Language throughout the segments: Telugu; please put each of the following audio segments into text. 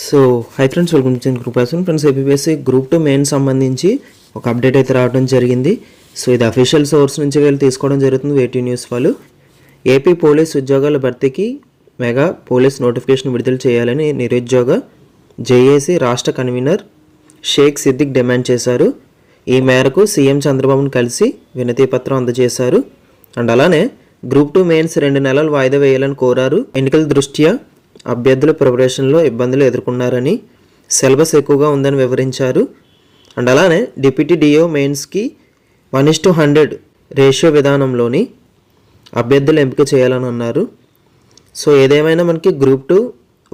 So hi friends, welcome to group friends. APSC group 2 main సంబంధించి ఒక అప్డేట్ అయితే రావడం జరిగింది. సో ఇది అఫీషియల్ సోర్స్ నుంచి వెళ్ళి తీసుకోవడం జరుగుతుంది. వేటీ న్యూస్ వాళ్ళు ఏపీ పోలీస్ ఉద్యోగాల భర్తీకి మెగా పోలీస్ నోటిఫికేషన్ విడుదల చేయాలని నిరుద్యోగ జేఏసీ రాష్ట్ర కన్వీనర్ షేక్ సిద్దిక్ డిమాండ్ చేశారు. ఈ మేరకు సీఎం చంద్రబాబును కలిసి వినతి పత్రం అందజేశారు. అండ్ అలానే గ్రూప్ 2 మెయిన్స్ 2 నెలలు వాయిదా వేయాలని కోరారు. ఎన్నికల దృష్ట్యా అభ్యర్థుల ప్రిపరేషన్లో ఇబ్బందులు ఎదుర్కొన్నారని, సిలబస్ ఎక్కువగా ఉందని వివరించారు. అండ్ అలానే డిప్యూటీ డిఓ మెయిన్స్కి 1:100 రేషియో విధానంలోని అభ్యర్థులు ఎంపిక చేయాలని అన్నారు. సో ఏదేమైనా మనకి గ్రూప్ 2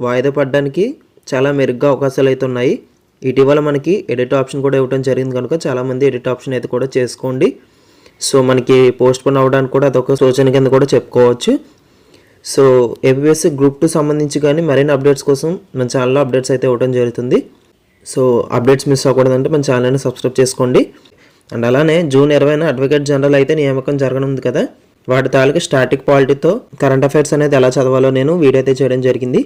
వాయిదా పడడానికి చాలా మెరుగ్గా అవకాశాలు అయితే ఉన్నాయి. ఇటీవల మనకి ఎడిట్ ఆప్షన్ కూడా ఇవ్వడం జరిగింది కనుక చాలామంది ఎడిట్ ఆప్షన్ అయితే కూడా చేసుకోండి. సో మనకి పోస్ట్ పోన్ అవ్వడానికి కూడా అదొక సూచన కింద కూడా చెప్పుకోవచ్చు. సో ఏపీఎస్సీ గ్రూప్ 2 సంబంధించి కానీ మరిన్ని అప్డేట్స్ కోసం మన ఛానల్లో అప్డేట్స్ అయితే ఇవ్వడం జరుగుతుంది. సో అప్డేట్స్ మిస్ అవ్వకూడదంటే మన ఛానల్ని సబ్స్క్రైబ్ చేసుకోండి. అండ్ అలానే జూన్ 20న అడ్వకేట్ జనరల్ అయితే నియామకం జరగనుంది కదా, వాటి తాలూకు స్టాటిక్ పాలిటీతో కరెంట్ అఫైర్స్ అనేది ఎలా చదవాలో నేను వీడియో అయితే చేయడం జరిగింది.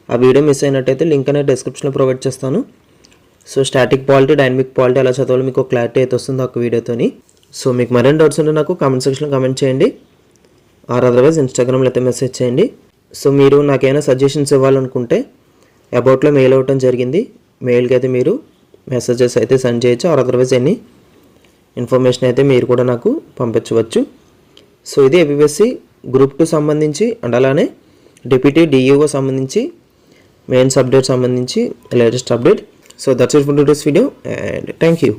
ఆ వీడియో మిస్ అయినట్టయితే లింక్ అనేది డిస్క్రిప్షన్లో ప్రొవైడ్ చేస్తాను. So static polity, dynamic polity ఎలా చదవాలో మీకు క్లారిటీ అయితే వస్తుంది ఒక వీడియోతోని. సో మీకు మరిన్ని డౌట్స్ ఉంటే నాకు కామెంట్ సెక్షన్లో కామెంట్ చేయండి, ఆర్ అదర్వైజ్ ఇన్స్టాగ్రామ్లో అయితే మెసేజ్ చేయండి. సో మీరు నాకైనా సజెషన్స్ ఇవ్వాలనుకుంటే అబౌట్లో మెయిల్ అవ్వటం జరిగింది. మెయిల్కి అయితే మీరు మెసేజెస్ అయితే సెండ్ చేయొచ్చు, ఆర్ అదర్వైజ్ ఎనీ ఇన్ఫర్మేషన్ అయితే మీరు కూడా నాకు పంపించవచ్చు. సో ఇది ఏపీఎస్సీ గ్రూప్ 2 సంబంధించి అండ్ అలానే డిప్యూటీ డిఈఓ సంబంధించి మెయిన్స్ అప్డేట్ సంబంధించి latest update. So that's it for today's video and thank you.